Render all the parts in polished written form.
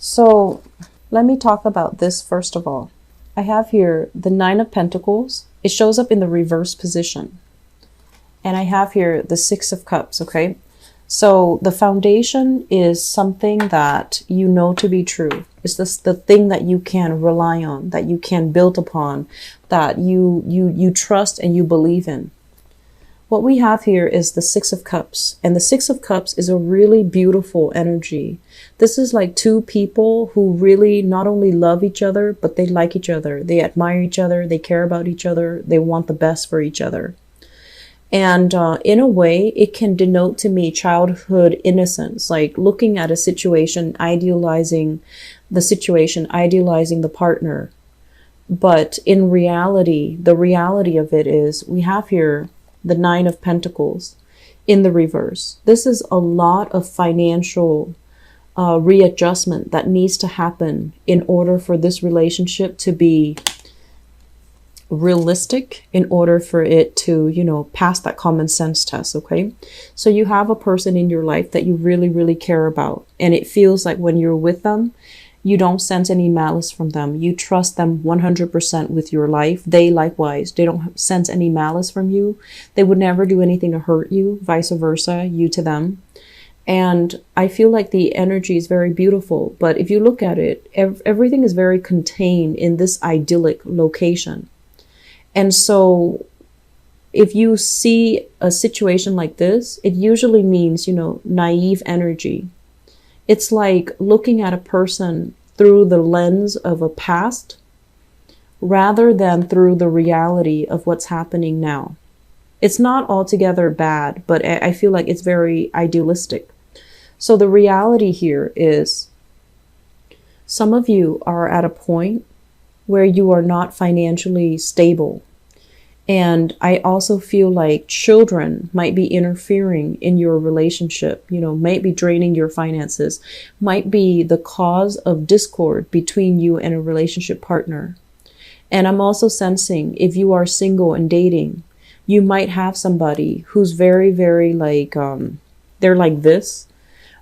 So let me talk about this first of all. I have here the Nine of Pentacles. It shows up in the reverse position. And I have here the Six of Cups, okay? So the foundation is something that you know to be true. It's the thing that you can rely on, that you can build upon, that you trust and you believe in. What we have here is the Six of Cups, and the Six of Cups is a really beautiful energy. This is like two people who really not only love each other, but they like each other. They admire each other. They care about each other. They want the best for each other. And in a way, it can denote to me childhood innocence, like looking at a situation, idealizing the situation, idealizing the partner. But in reality, the reality of it is we have here the Nine of Pentacles in the reverse. This is a lot of financial readjustment that needs to happen in order for this relationship to be realistic, in order for it to, you know, pass that common sense test. Okay. So you have a person in your life that you really, really care about. And it feels like when you're with them, you don't sense any malice from them. You trust them 100% with your life. They likewise, they don't sense any malice from you. They would never do anything to hurt you, vice versa, you to them. And I feel like the energy is very beautiful. But if you look at it, everything is very contained in this idyllic location. And so if you see a situation like this, it usually means, you know, naive energy. It's like looking at a person through the lens of a past rather than through the reality of what's happening now. It's not altogether bad, but I feel like it's very idealistic. So the reality here is some of you are at a point where you are not financially stable. And I also feel like children might be interfering in your relationship, you know, might be draining your finances, might be the cause of discord between you and a relationship partner. And I'm also sensing if you are single and dating, you might have somebody who's very, very like, they're like this,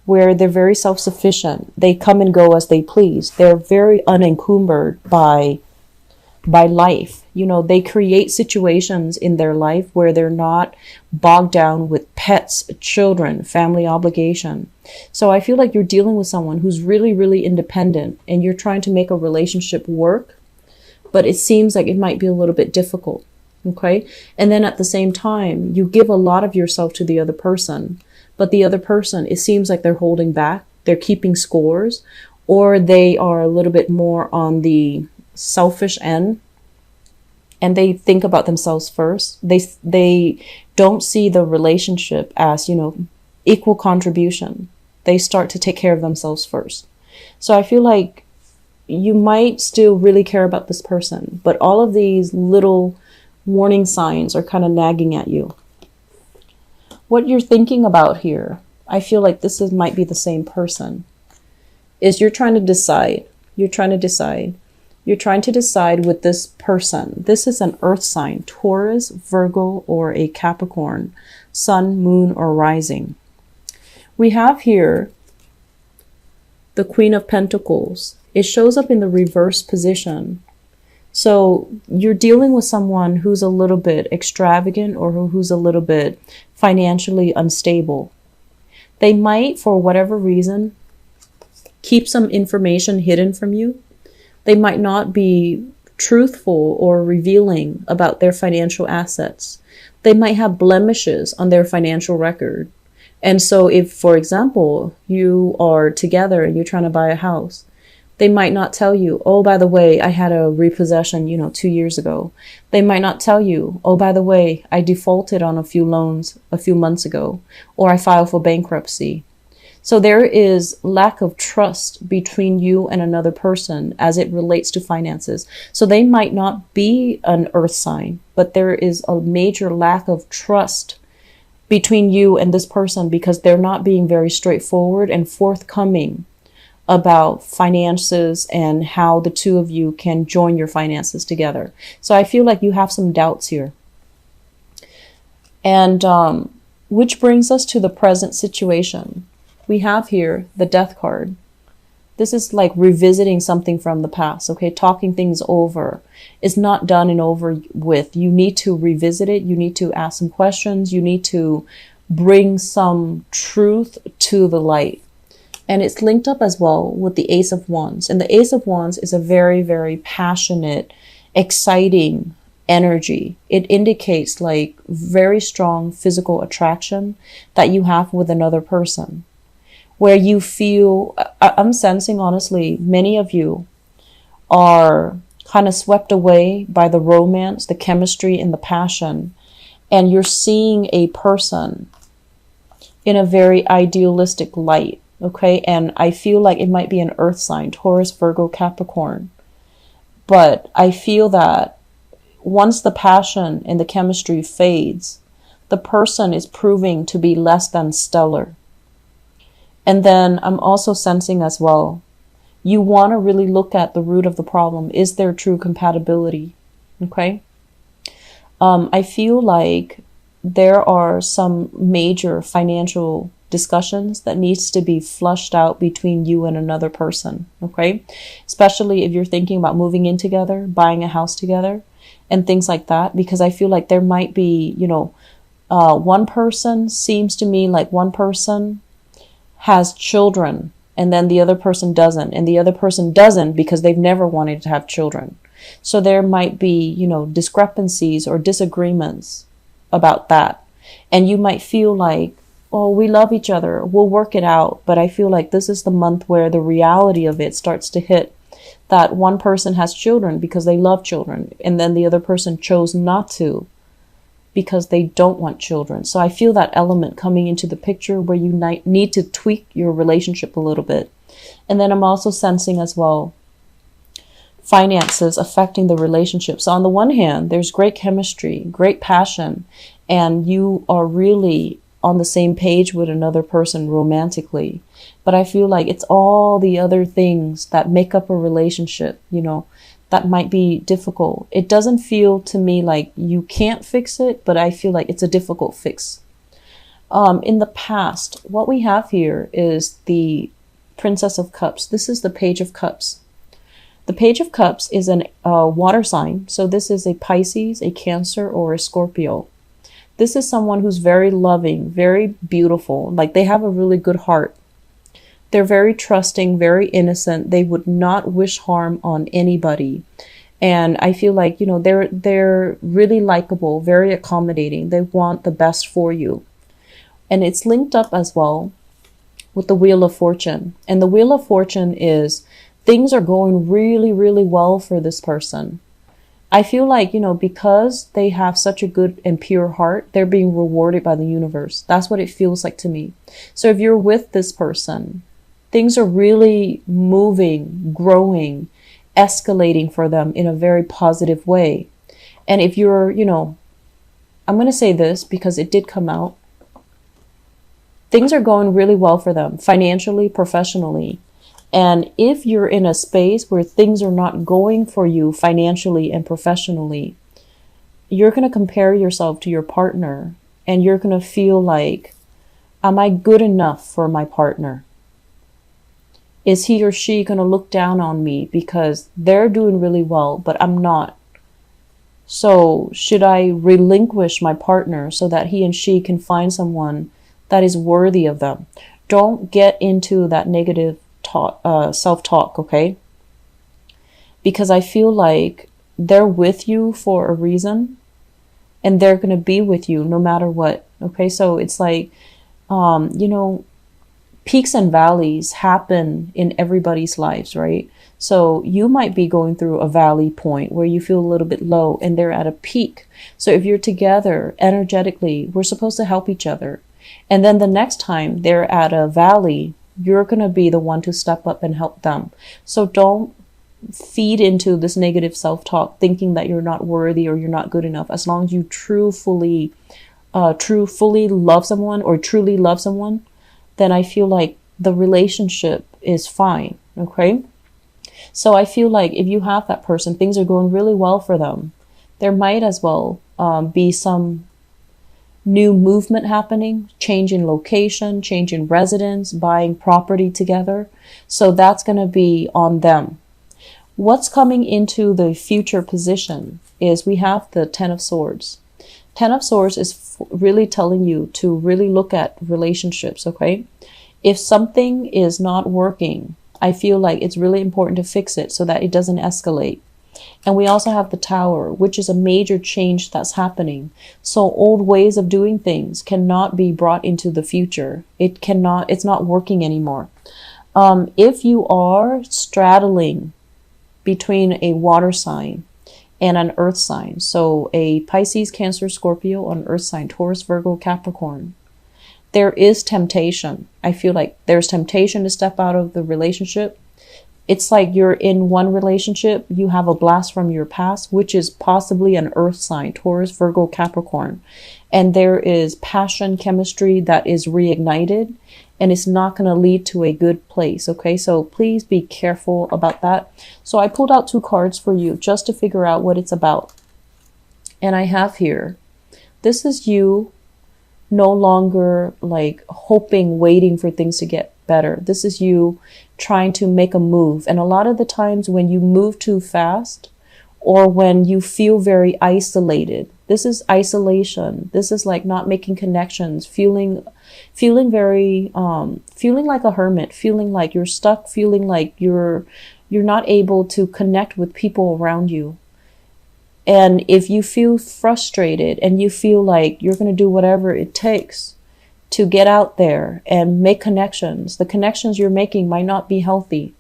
where they're very self-sufficient. They come and go as they please. They're very unencumbered by life. You know, they create situations in their life where they're not bogged down with pets, children, family obligation. So I feel like you're dealing with someone who's really, really independent and you're trying to make a relationship work, but it seems like it might be a little bit difficult. Okay. And then at the same time, you give a lot of yourself to the other person, but the other person, it seems like they're holding back, they're keeping scores, or they are a little bit more on the selfish end and they think about themselves first. They don't see the relationship as, you know, equal contribution. They start to take care of themselves first. So I feel like you might still really care about this person, but all of these little warning signs are kind of nagging at you. What you're thinking about here, I feel like this might be the same person, is you're trying to decide. You're trying to decide with this person. This is an earth sign, Taurus, Virgo, or a Capricorn, sun, moon, or rising. We have here the Queen of Pentacles. It shows up in the reverse position. So you're dealing with someone who's a little bit extravagant or who's a little bit financially unstable. They might, for whatever reason, keep some information hidden from you. They might not be truthful or revealing about their financial assets. They might have blemishes on their financial record. And so if, for example, you are together and you're trying to buy a house, they might not tell you, oh, by the way, I had a repossession, 2 years ago. They might not tell you, oh, by the way, I defaulted on a few loans a few months ago, or I filed for bankruptcy. So there is lack of trust between you and another person as it relates to finances. So they might not be an earth sign, but there is a major lack of trust between you and this person because they're not being very straightforward and forthcoming about finances and how the two of you can join your finances together. So I feel like you have some doubts here. And which brings us to the present situation. We have here the Death card. This is like revisiting something from the past, okay? Talking things over. It's not done and over with. You need to revisit it. You need to ask some questions. You need to bring some truth to the light. And it's linked up as well with the Ace of Wands. And the Ace of Wands is a very, very passionate, exciting energy. It indicates like very strong physical attraction that you have with another person, where you feel, I'm sensing honestly, many of you are kind of swept away by the romance, the chemistry, and the passion. And you're seeing a person in a very idealistic light. Okay, and I feel like it might be an earth sign, Taurus, Virgo, Capricorn. But I feel that once the passion and the chemistry fades, the person is proving to be less than stellar. And then I'm also sensing as well, you want to really look at the root of the problem. Is there true compatibility? Okay. I feel like there are some major financial discussions that needs to be flushed out between you and another person. Okay. Especially if you're thinking about moving in together, buying a house together, and things like that, because I feel like there might be, one person seems to me like one person has children and then the other person doesn't, and the other person doesn't because they've never wanted to have children. So there might be, discrepancies or disagreements about that. And you might feel like, oh, we love each other, we'll work it out. But I feel like this is the month where the reality of it starts to hit, that one person has children because they love children, and then the other person chose not to because they don't want children. So I feel that element coming into the picture where you need to tweak your relationship a little bit. And then I'm also sensing as well finances affecting the relationship. So on the one hand, there's great chemistry, great passion, and you are really on the same page with another person romantically. But I feel like it's all the other things that make up a relationship, that might be difficult. It doesn't feel to me like you can't fix it, but I feel like it's a difficult fix. In the past, what we have here is the Princess of Cups. This is the Page of Cups. The Page of Cups is a water sign. So this is a Pisces, a Cancer, or a Scorpio. This is someone who's very loving, very beautiful. Like they have a really good heart. They're very trusting, very innocent. They would not wish harm on anybody. And I feel like, they're really likable, very accommodating. They want the best for you. And it's linked up as well with the Wheel of Fortune. And the Wheel of Fortune is things are going really, really well for this person. I feel like, because they have such a good and pure heart, they're being rewarded by the universe. That's what it feels like to me. So if you're with this person, things are really moving, growing, escalating for them in a very positive way. And if you're, I'm going to say this because it did come out. Things are going really well for them financially, professionally. And if you're in a space where things are not going for you financially and professionally, you're going to compare yourself to your partner and you're going to feel like, am I good enough for my partner? Is he or she going to look down on me because they're doing really well, but I'm not? So should I relinquish my partner so that he and she can find someone that is worthy of them? Don't get into that negative self-talk, okay? Because I feel like they're with you for a reason and they're going to be with you no matter what, okay? So it's like, peaks and valleys happen in everybody's lives, right? So you might be going through a valley point where you feel a little bit low and they're at a peak. So if you're together energetically, we're supposed to help each other. And then the next time they're at a valley, you're going to be the one to step up and help them. So don't feed into this negative self-talk thinking that you're not worthy or you're not good enough. As long as you truly love someone or truly love someone, then I feel like the relationship is fine, okay? So I feel like if you have that person, things are going really well for them. There might as well be some new movement happening, change in location, change in residence, buying property together. So that's going to be on them. What's coming into the future position is we have the Ten of Swords. Ten of Swords is really telling you to really look at relationships, okay? If something is not working, I feel like it's really important to fix it so that it doesn't escalate. And we also have the Tower, which is a major change that's happening. So old ways of doing things cannot be brought into the future. It's not working anymore. If you are straddling between a water sign and an earth sign, so a Pisces, Cancer, Scorpio, an earth sign, Taurus, Virgo, Capricorn, there is temptation. I feel like there's temptation to step out of the relationship. It's like you're in one relationship, you have a blast from your past, which is possibly an earth sign, Taurus, Virgo, Capricorn. And there is passion, chemistry that is reignited, and it's not going to lead to a good place. Okay, so please be careful about that. So I pulled out 2 cards for you just to figure out what it's about. And I have here, this is you no longer like hoping, waiting for things to get better. This is you trying to make a move. And a lot of the times when you move too fast, or when you feel very isolated, this is isolation. This is like not making connections, feeling very, feeling like a hermit, feeling like you're stuck, feeling like you're not able to connect with people around you. And if you feel frustrated and you feel like you're going to do whatever it takes to get out there and make connections, the connections you're making might not be healthy,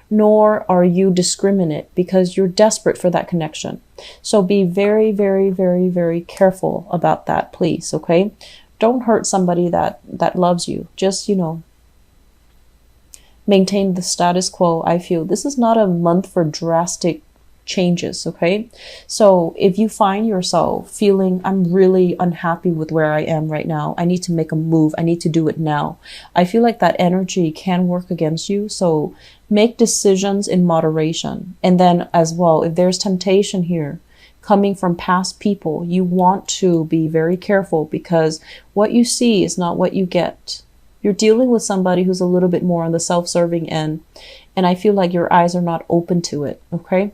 nor are you discriminate because you're desperate for that connection. So be very, very, very, very careful about that, please. Okay. Don't hurt somebody that loves you. Just, maintain the status quo. I feel this is not a month for drastic changes. Okay. So if you find yourself feeling, I'm really unhappy with where I am right now, I need to make a move, I need to do it now, I feel like that energy can work against you. So make decisions in moderation. And then as well, if there's temptation here coming from past people, you want to be very careful, because what you see is not what you get. You're dealing with somebody who's a little bit more on the self-serving end, and I feel like your eyes are not open to it. Okay.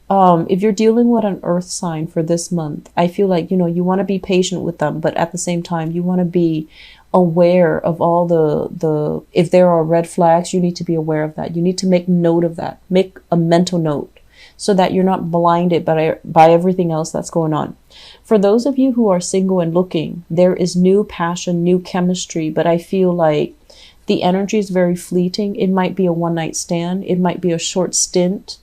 If you're dealing with an earth sign for this month, I feel like, you want to be patient with them, but at the same time, you want to be aware of all the, if there are red flags, you need to be aware of that. You need to make note of that, make a mental note so that you're not blinded by everything else that's going on. For those of you who are single and looking, there is new passion, new chemistry, but I feel like the energy is very fleeting. It might be a one-night stand. It might be a short stint.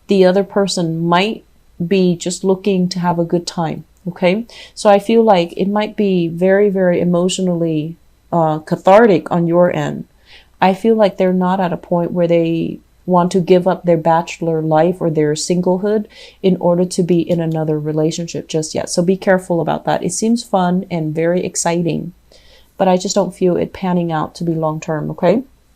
The other person might be just looking to have a good time. Okay. So I feel like it might be very, very emotionally cathartic on your end. I feel like they're not at a point where they want to give up their bachelor life or their singlehood in order to be in another relationship just yet. So be careful about that. It seems fun and very exciting, but I just don't feel it panning out to be long term. Okay.